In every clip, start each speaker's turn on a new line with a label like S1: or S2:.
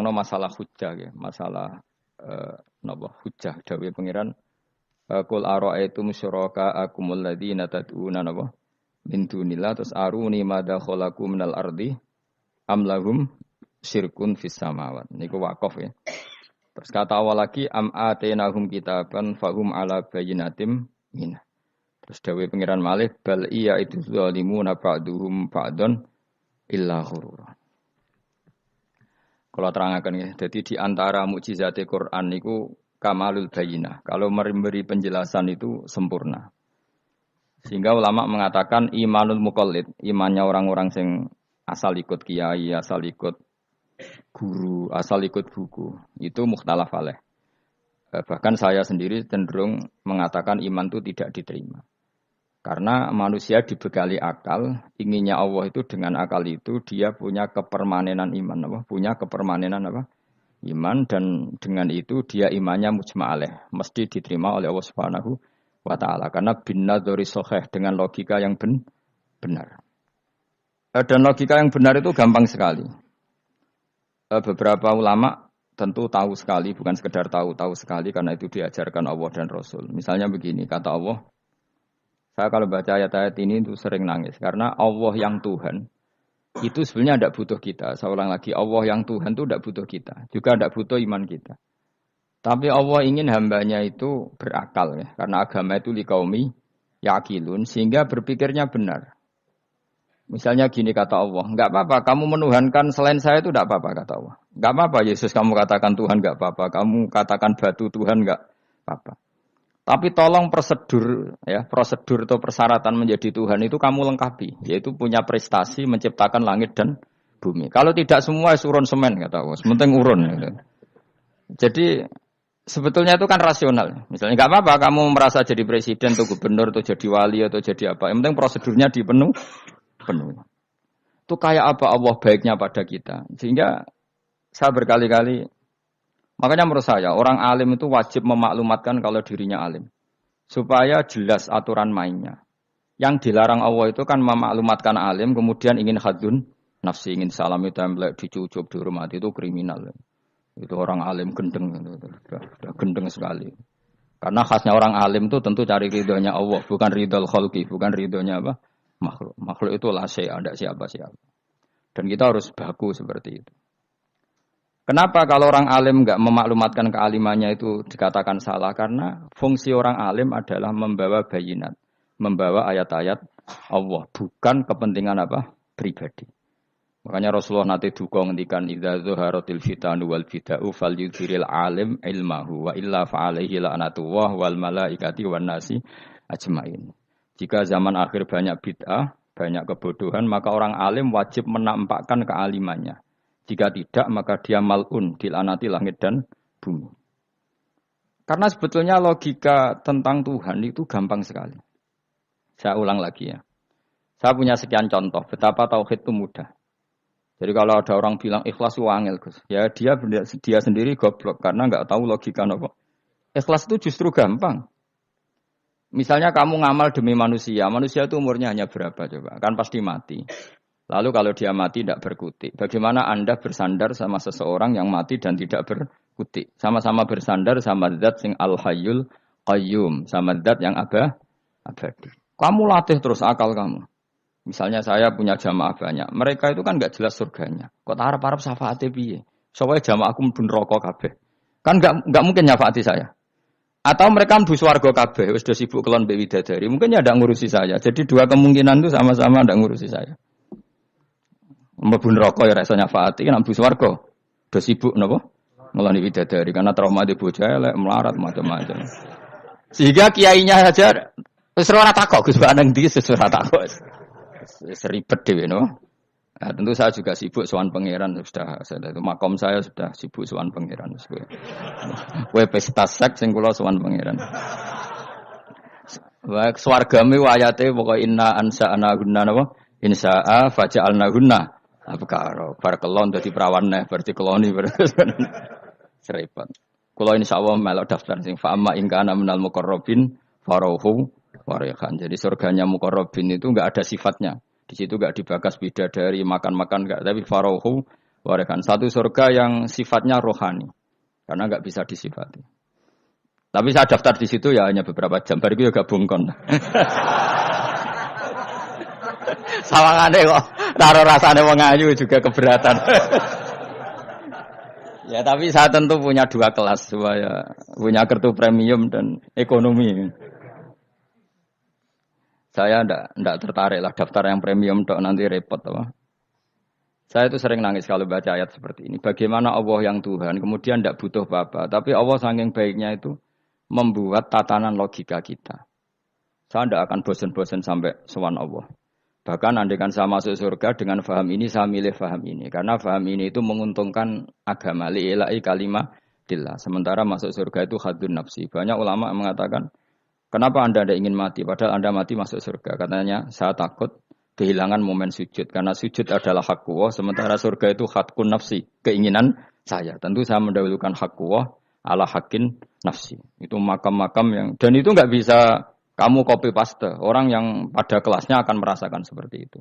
S1: nerangno masalah hujjah ya, masalah napa hujjah dawuh pangeran qul ara'aytum syuraka akumul ladzina tad'una napa min dunillah terus aruni madza khalaqu minal ardi am lahum syirkun fis samawat niku waqaf ya. Terus kata awal lagi am atainahum kitaban fahum ala bayyinatim min. Terus dawuh pangeran malih bal iya itu zalimuna ba'duhum ba'dun illa ghurura. Kalau terangkan ya, jadi di antara mukjizat Quran niku kamalul bayyinah. Kalau memberi penjelasan itu sempurna. Sehingga ulama mengatakan imanul muqallid, imannya orang-orang yang asal ikut kiai, asal ikut guru, asal ikut buku, itu mukhtalaf alaih. Bahkan saya sendiri cenderung mengatakan iman itu tidak diterima. Karena manusia dibekali akal, inginnya Allah itu dengan akal itu dia punya kepermanenan iman, apa? Punya kepermanenan apa? Iman dan dengan itu dia imannya mujma'aleh, mesti diterima oleh Allah Subhanahu wa taala karena binnadzari shahih dengan logika yang benar. Dan logika yang benar itu gampang sekali. Beberapa ulama tentu tahu sekali, bukan sekedar tahu sekali karena itu diajarkan Allah dan Rasul. Misalnya begini, kata Allah, saya kalau baca ayat-ayat ini itu sering nangis karena Allah yang Tuhan itu sebenarnya tidak butuh kita. Saya ulang lagi, Allah yang Tuhan itu tidak butuh kita, juga tidak butuh iman kita. Tapi Allah ingin hambanya itu berakal ya, karena agama itu liqaumi yaqilun sehingga berpikirnya benar. Misalnya gini kata Allah, enggak apa-apa kamu menuhankan selain saya itu enggak apa-apa kata Allah. Enggak apa-apa Yesus kamu katakan Tuhan enggak apa-apa, kamu katakan batu Tuhan enggak apa-apa. Tapi tolong prosedur atau persyaratan menjadi Tuhan itu kamu lengkapi, yaitu punya prestasi menciptakan langit dan bumi. Kalau tidak semua urun semen kata Allah, sementing urun. Gitu. Jadi sebetulnya itu kan rasional. Misalnya nggak apa-apa kamu merasa jadi presiden atau gubernur atau jadi wali atau jadi apa, yang penting prosedurnya penuh. Itu kayak apa Allah baiknya pada kita. Sehingga saya berkali-kali makanya menurut saya, orang alim itu wajib memaklumatkan kalau dirinya alim. Supaya jelas aturan mainnya. Yang dilarang Allah itu kan memaklumatkan alim, kemudian ingin hadun, nafsi, ingin salami template, dicucuk, dihormati, itu kriminal. Itu orang alim gendeng, sudah gendeng sekali. Karena khasnya orang alim itu tentu cari ridhonya Allah, bukan ridhol khalqi, bukan ridhonya apa? Makhluk. Makhluk itu la syai'a, tidak siapa-siapa. Dan kita harus baku seperti itu. Kenapa kalau orang alim enggak memaklumatkan kealimannya itu dikatakan salah? Karena fungsi orang alim adalah membawa bayinat, membawa ayat-ayat Allah, bukan kepentingan apa? Pribadi. Makanya Rasulullah nanti duka ngendikan idza zuharatil fitanu wal bid'u falyudhiril alim ilmahu wa illa fa'alaihi la'natullah wal malaikati wan nasi ajmain. Jika zaman akhir banyak bid'ah, banyak kebodohan, maka orang alim wajib menampakkan kealimannya. Jika tidak, maka dia mal'un, dilaknati langit dan bumi. Karena sebetulnya logika tentang Tuhan itu gampang sekali. Saya ulang lagi ya. Saya punya sekian contoh, betapa tauhid itu mudah. Jadi kalau ada orang bilang ikhlas itu angel, Gus. Ya dia sendiri goblok, karena nggak tahu logika apa. Ikhlas itu justru gampang. Misalnya kamu ngamal demi manusia itu umurnya hanya berapa coba? Kan pasti mati. Lalu kalau dia mati tidak berkutik, bagaimana Anda bersandar sama seseorang yang mati dan tidak berkutik? Sama-sama bersandar sama zat sing al-hayyul qayyum, sama zat yang abadi. Kamu latih terus akal kamu. Misalnya saya punya jamaah banyak, mereka itu kan nggak jelas surganya. Kok harap-harap syafaate piye? Soale jamaahku mlebu neraka kabeh. Kan nggak mungkin nyafaati saya. Atau mereka mlebu swarga kabeh, wis do sibuk kelon mbek widadari. Mungkin ya ndak ngurusi saya. Jadi dua kemungkinan itu sama-sama ndak ngurusi saya. Mlebu neraka ya rasanya nyafaati, nek mlebu swarga do sibuk napa? Ngeloni widadari karena trauma di bocah elek melarat macam-macam. Sehingga kiainya saja wis ora takok Gus Pak nang ndi wis ora takok. Wis ribet dhewe no. Nah, tentu saya juga sibuk sowan pangeran sudah itu makom saya sudah sibuk sowan pangeran. Kowe pesta seks sing kula sowan pangeran. Wa swargame ayate pokoke inna ansa'na gunna napa? Insa'a faja'alna gunna. Apa karo bar kelon dadi perawan neh berarti keloni serepot. Kula insyaallah melok daftar sing fa amma in kana minal muqarrabin farauhu wa rayhan. Jadi surganya muqarrabin itu enggak ada sifatnya. Di situ enggak dibakas bidadari makan-makan enggak, tapi farauhu Warekan. Satu surga yang sifatnya rohani. Karena nggak bisa disifati. Tapi saya daftar di situ ya hanya beberapa jam. Baru itu gabung kon. Sawangane kok taruh rasane wong ayu juga keberatan. Ya tapi saya tentu punya dua kelas, supaya punya kartu premium dan ekonomi. Saya ndak tertarik lah daftar yang premium dok nanti repot apa. Saya itu sering nangis kalau baca ayat seperti ini. Bagaimana Allah yang Tuhan kemudian ndak butuh apa-apa, tapi Allah saking baiknya itu membuat tatanan logika kita. Saya tidak akan bosan-bosan sampai sowan Allah. Bahkan andaikan saya masuk surga dengan faham ini, saya milih faham ini. Karena faham ini itu menguntungkan agama. Li'ilai kalimatillah. Sementara masuk surga itu hadun nafsi. Banyak ulama mengatakan, kenapa Anda tidak ingin mati? Padahal Anda mati masuk surga. Katanya, saya takut kehilangan momen sujud. Karena sujud adalah hak Allah. Sementara surga itu hakun nafsi. Keinginan saya. Tentu saya mendahulukan hak Allah ala hakin nafsi. Itu makam-makam yang dan itu nggak bisa kamu copy paste. Orang yang pada kelasnya akan merasakan seperti itu.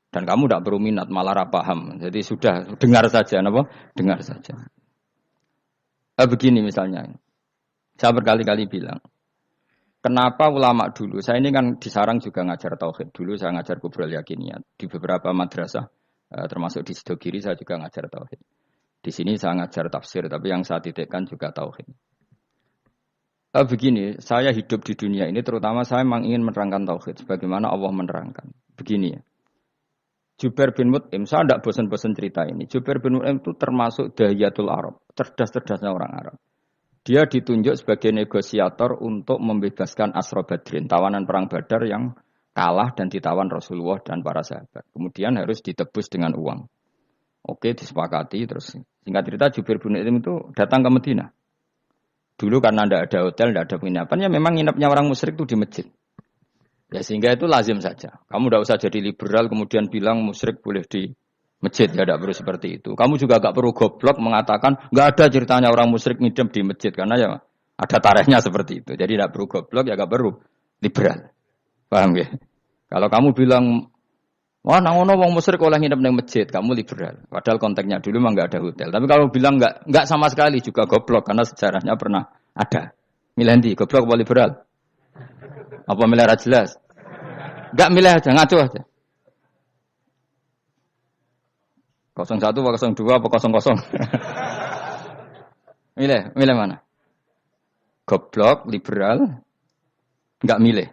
S1: Dan kamu tidak perlu minat, malah paham. Jadi sudah dengar saja, apa? Dengar saja. Begini misalnya, saya berkali-kali bilang, kenapa ulama dulu? Saya ini kan di Sarang juga ngajar tauhid. Dulu saya ngajar kubrul yakiniyat di beberapa madrasah, termasuk di Sidogiri saya juga ngajar tauhid. Di sini saya ngajar tafsir, tapi yang saya titikkan juga tauhid. Begini, saya hidup di dunia ini, terutama saya memang ingin menerangkan tauhid, sebagaimana Allah menerangkan. Begini ya, Jubair bin Mut'im, saya tidak bosan-bosan cerita ini. Jubair bin Mut'im itu termasuk dahiyatul Arab, cerdas-cerdasnya orang Arab. Dia ditunjuk sebagai negosiator untuk membebaskan Asra Badrin, tawanan perang Badar yang kalah dan ditawan Rasulullah dan para sahabat. Kemudian harus ditebus dengan uang. Oke, disepakati. Terus singkat cerita Jubair bin Mut'im itu datang ke Madinah. Dulu karena tidak ada hotel, tidak ada penginapan, ya memang nginapnya orang musyrik itu di masjid. Ya sehingga itu lazim saja. Kamu tidak usah jadi liberal kemudian bilang musyrik boleh di masjid, ya tidak perlu seperti itu. Kamu juga tidak perlu goblok mengatakan nggak ada ceritanya orang musyrik ngidam di masjid karena ya ada tarikhnya seperti itu. Jadi tidak perlu goblok, ya tidak perlu liberal. Paham ya? Kalau kamu bilang wah, nangono wong musyrik oleh nginep di masjid, kamu liberal. Padahal konteksnya dulu memang nggak ada hotel. Tapi kalau bilang nggak sama sekali juga goblok karena sejarahnya pernah ada. Milih ndi, goblok apa liberal? Apa milih ra jelas? Enggak milih aja, ngaco aja. 01 apa 02 apa 00? Milih mana? Goblok, liberal, enggak milih.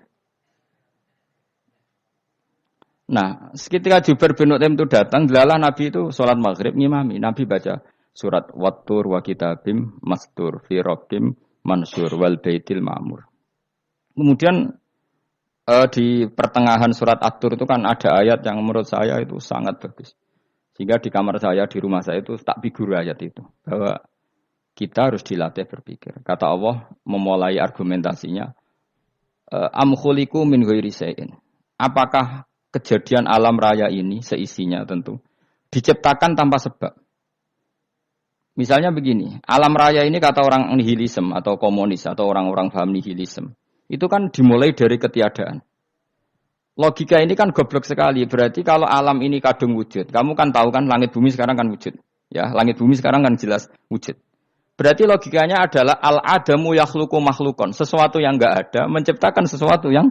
S1: Nah, ketika Jubair bin Mut'im itu datang, delalah Nabi itu sholat maghrib ngimami. Nabi baca surat Wattur wa kitabim mastur fi rabbim mansur wal baitil ma'mur. Kemudian di pertengahan surat At-Tur itu kan ada ayat yang menurut saya itu sangat bagus. Sehingga di kamar saya, di rumah saya itu tak figur ayat itu. Bahwa kita harus dilatih berpikir. Kata Allah memulai argumentasinya, am khuliqu min ghairi syai'in. Apakah kejadian alam raya ini seisinya tentu diciptakan tanpa sebab. Misalnya begini, alam raya ini kata orang nihilisme atau komunis atau orang-orang paham nihilisme, itu kan dimulai dari ketiadaan. Logika ini kan goblok sekali. Berarti kalau alam ini kadung wujud, kamu kan tahu kan langit bumi sekarang kan wujud. Ya, langit bumi sekarang kan jelas wujud. Berarti logikanya adalah al-adamu yakhluqu makhlukon, sesuatu yang enggak ada menciptakan sesuatu yang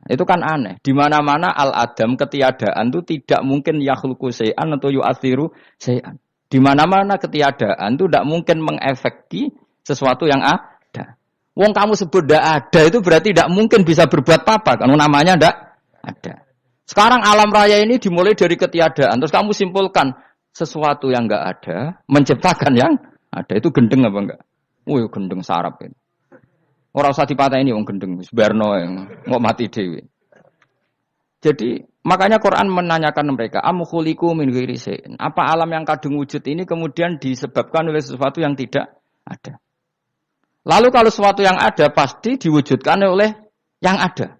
S1: itu kan aneh. Di mana-mana al-adam ketiadaan itu tidak mungkin yakhluqu syai'an atau yu'athiru syai'an. Di mana-mana ketiadaan itu tidak mungkin mengefekti sesuatu yang ada. Wong kamu sebut tidak ada itu berarti tidak mungkin bisa berbuat apa kan namanya tidak ada. Sekarang alam raya ini dimulai dari ketiadaan. Terus kamu simpulkan sesuatu yang enggak ada menciptakan yang ada. Itu gendeng apa enggak? Wih, gendeng sarap itu. Ora usah dipataini wong gendeng wis barno ngok mati dhewe. Jadi makanya Quran menanyakan mereka, am khuliqu min ghairi syai'in. Apa alam yang kadung wujud ini kemudian disebabkan oleh sesuatu yang tidak ada? Lalu kalau sesuatu yang ada pasti diwujudkan oleh yang ada.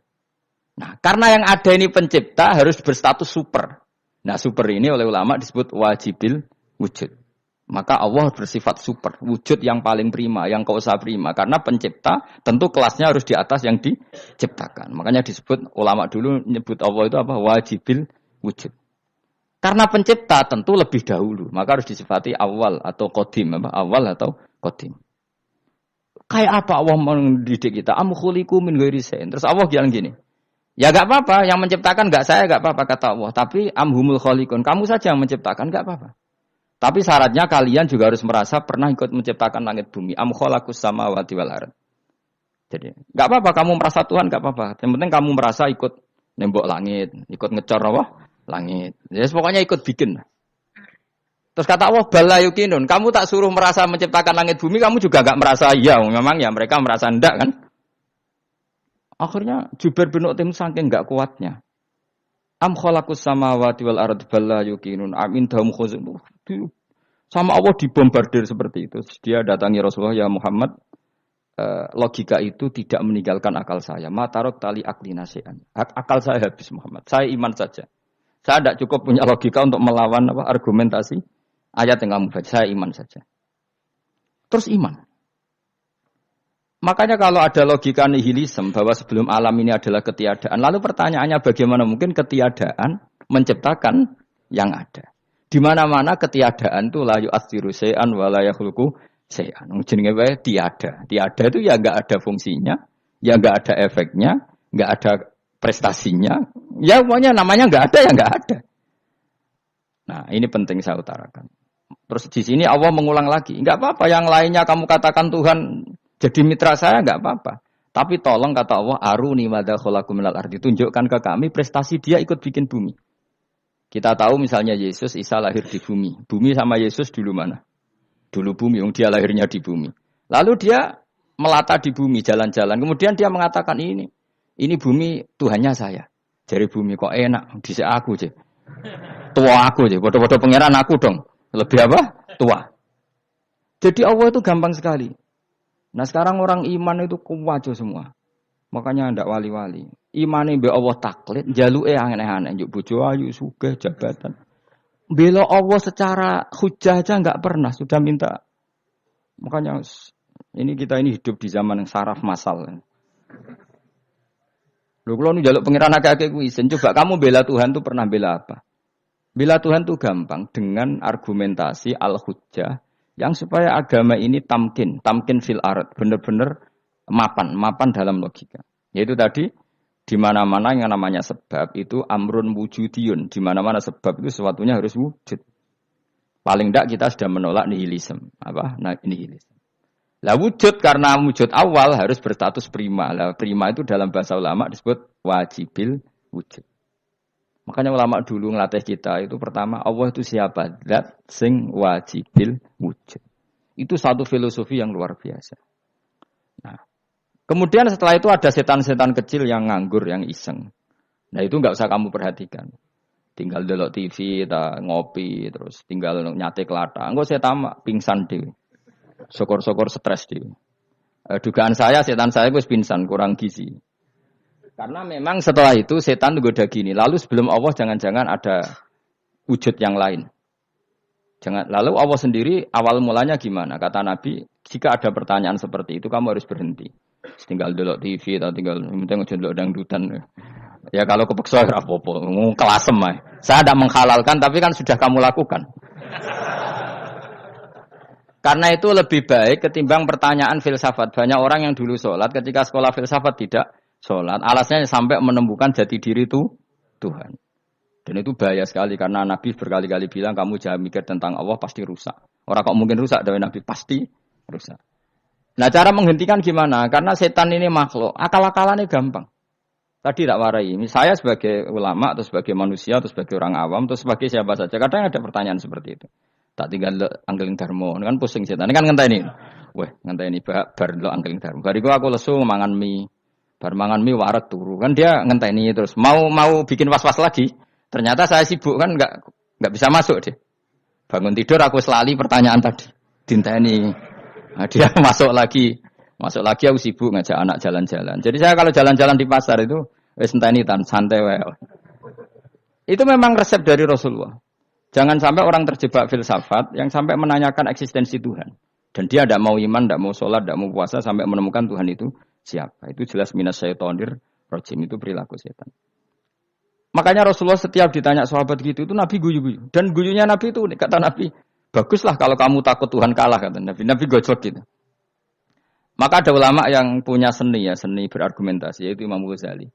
S1: Nah, karena yang ada ini pencipta harus berstatus super. Nah, super ini oleh ulama disebut wajibil wujud. Maka Allah bersifat super, wujud yang paling prima, yang kausa prima. Karena pencipta tentu kelasnya harus di atas yang diciptakan. Makanya disebut ulama dulu nyebut Allah itu apa? Wajibil wujud. Karena pencipta tentu lebih dahulu, maka harus disifati awal atau qadim, apa? Awal atau qadim. Kayak apa Allah mendidik kita? Am khuliqu min ghairi syai'in. Terus Allah bilang gini, ya enggak apa-apa, yang menciptakan enggak saya, enggak apa-apa kata Allah, tapi amhumul khaliqun, kamu saja yang menciptakan, enggak apa-apa. Tapi syaratnya kalian juga harus merasa pernah ikut menciptakan langit bumi. Am khalaqus samawati wal ardh. Jadi, enggak apa-apa kamu merasa Tuhan, enggak apa-apa. Yang penting kamu merasa ikut nembok langit, ikut ngecor apa? Langit. Ya pokoknya ikut bikin. Terus kata Allah, bala yukinun, kamu tak suruh merasa menciptakan langit bumi, kamu juga enggak merasa iya, memang ya mereka merasa enggak kan? Akhirnya Jubair bin Mut'im saking enggak kuatnya. Am khalaqus samawati wal ardh bala yukinun amin dahum khuzun. Sama Allah dibombardir seperti itu. Terus dia datangi Rasulullah, ya Muhammad, logika itu tidak meninggalkan akal saya. Matarok tali akli nasian. Akal saya habis Muhammad. Saya iman saja. Saya tidak cukup punya logika untuk melawan argumentasi ayat yang kamu baca. Saya iman saja. Terus iman. Makanya kalau ada logika nihilisme bahwa sebelum alam ini adalah ketiadaan, lalu pertanyaannya bagaimana mungkin ketiadaan menciptakan yang ada? Di mana-mana ketiadaan itu la yu'atsiru syai'an wa la yakhluqu syai'an. Jenenge wae tiada. Tiada itu ya enggak ada fungsinya, ya enggak ada efeknya, enggak ada prestasinya. Ya pokoknya namanya enggak ada ya enggak ada. Nah, ini penting saya utarakan. Terus di sini Allah mengulang lagi, enggak apa-apa yang lainnya kamu katakan Tuhan jadi mitra saya enggak apa-apa. Tapi tolong kata Allah, aruni madza khalaqu minal ardi, tunjukkan ke kami prestasi dia ikut bikin bumi. Kita tahu misalnya Yesus, Isa lahir di bumi. Bumi sama Yesus dulu mana? Dulu bumi, dia lahirnya di bumi. Lalu dia melata di bumi, jalan-jalan. Kemudian dia mengatakan ini bumi Tuhannya saya. Jadi bumi kok enak, dhisik aku je. Tua aku je, bodoh-bodoh pangeran aku dong. Lebih apa? Tua. Jadi Allah itu gampang sekali. Nah sekarang orang iman itu kuwajo semua. Makanya ndak wali-wali. Imane mbek Allah taklid, jaluke aneh-aneh, njuk bojo ayu, sugih, jabatan. Bela Allah secara hujah aja enggak pernah, sudah minta. Makanya kita ini hidup di zaman yang saraf massal. Lho kula nu njaluk pangeran akeh-akeh kuwi isin. Coba kamu bela Tuhan tuh pernah bela apa? Bela Tuhan tuh gampang dengan argumentasi al-hujjah yang supaya agama ini tamkin fil ard, benar-benar mapan dalam logika. Yaitu tadi di mana-mana yang namanya sebab itu amrun wujudiyun. Di mana-mana sebab itu sesuatunya harus wujud. Paling tidak kita sudah menolak nihilisme. Apa? Nah, nihilisme. Lah wujud karena wujud awal harus berstatus prima. Lah prima itu dalam bahasa ulama disebut wajibil wujud. Makanya ulama dulu ngelatih kita itu pertama Allah itu siapa? Zat sing wajibil wujud. Itu satu filosofi yang luar biasa. Nah, kemudian setelah itu ada setan-setan kecil yang nganggur, yang iseng. Nah itu nggak usah kamu perhatikan. Tinggal delok TV, ngopi, terus tinggal nyate kelata. Enggak saya tamak, pingsan deh. Syukur-syukur stres deh. Dugaan saya setan saya gue pingsan, kurang gizi. Karena memang setelah itu setan goda gini. Lalu sebelum Allah jangan-jangan ada wujud yang lain. Lalu Allah sendiri awal mulanya gimana? Kata Nabi, jika ada pertanyaan seperti itu kamu harus berhenti. Tinggal delok TV atau tinggal penting delok dangdutan. Ya kalau kepeksa ora apa-apa, kelasem ae. Saya tidak menghalalkan tapi kan sudah kamu lakukan. Karena itu lebih baik ketimbang pertanyaan filsafat. Banyak orang yang dulu sholat ketika sekolah filsafat tidak sholat. Alasannya sampai menemukan jati diri itu Tuhan. Dan itu bahaya sekali karena Nabi berkali-kali bilang kamu jangan mikir tentang Allah pasti rusak. Orang kok mungkin rusak dari Nabi pasti rusak. Nah cara menghentikan gimana? Karena setan ini makhluk, akal-akalannya gampang. Tadi tak warai, saya sebagai ulama, atau sebagai manusia, atau sebagai orang awam, atau sebagai siapa saja. Kadang ada pertanyaan seperti itu. Tak tinggal anggeling dharma, kan pusing setan. Ini kan ngenteni. Weh, ngenteni bar lo anggeling dharma. Bariku aku lesu mangan mie. Bar mangan mie waret turu. Kan dia ngenteni terus. Mau bikin was-was lagi. Ternyata saya sibuk kan enggak bisa masuk deh. Bangun tidur aku selali pertanyaan tadi. Dinteni. Nah, dia masuk lagi aku sibuk ngajak anak jalan-jalan. Jadi saya kalau jalan-jalan di pasar itu wis enteni santai wae. Itu memang resep dari Rasulullah. Jangan sampai orang terjebak filsafat yang sampai menanyakan eksistensi Tuhan. Dan dia tidak mau iman, tidak mau sholat, tidak mau puasa sampai menemukan Tuhan itu siapa. Itu jelas minas syaitonir rajim, itu perilaku setan. Makanya Rasulullah setiap ditanya sahabat gitu itu Nabi guyu-guyu. Dan guyunya Nabi itu kata Nabi, baguslah kalau kamu takut Tuhan kalah kata Nabi. Nabi gojlok gitu. Maka ada ulama yang punya seni ya, seni berargumentasi yaitu Imam Ghazali.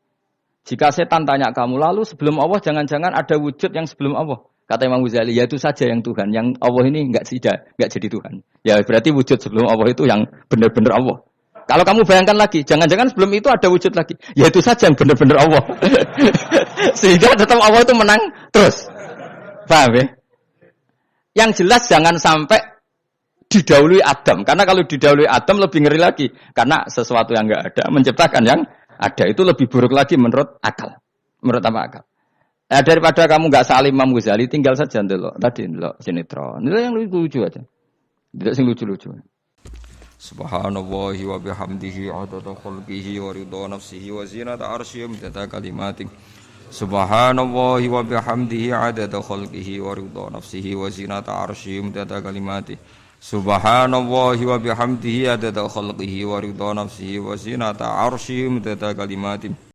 S1: Jika setan tanya kamu lalu sebelum Allah jangan-jangan ada wujud yang sebelum Allah. Kata Imam Ghazali, ya itu saja yang Tuhan. Yang Allah ini enggak jadi Tuhan. Ya berarti wujud sebelum Allah itu yang benar-benar Allah. Kalau kamu bayangkan lagi, jangan-jangan sebelum itu ada wujud lagi. Ya itu saja yang benar-benar Allah. Sehingga tetap Allah itu menang terus. Paham ya? Yang jelas jangan sampai didahului Adam. Karena kalau didahului Adam lebih ngeri lagi. Karena sesuatu yang enggak ada menciptakan yang ada. Itu lebih buruk lagi menurut akal. Menurut apa akal? Nah, daripada kamu enggak salim Imam Ghazali, tinggal saja ndelok. Tadi ndelok sinetron. Itu yang lucu-lucu aja. Tidak sing lucu-lucu. Subhanallahi wa bihamdihi adada khalqihi wa ridha nafsihi wa zinata arsyihi wa midada kalimatihi. Subhanallahi wa bihamdihi adada khalqihi wa ridha nafsihi wa zinata arsyihi wa midada kalimatihi. Subhanallahi wa bihamdihi adada khalqihi wa ridha nafsihi wa zinata arsyihi wa midada kalimatihi.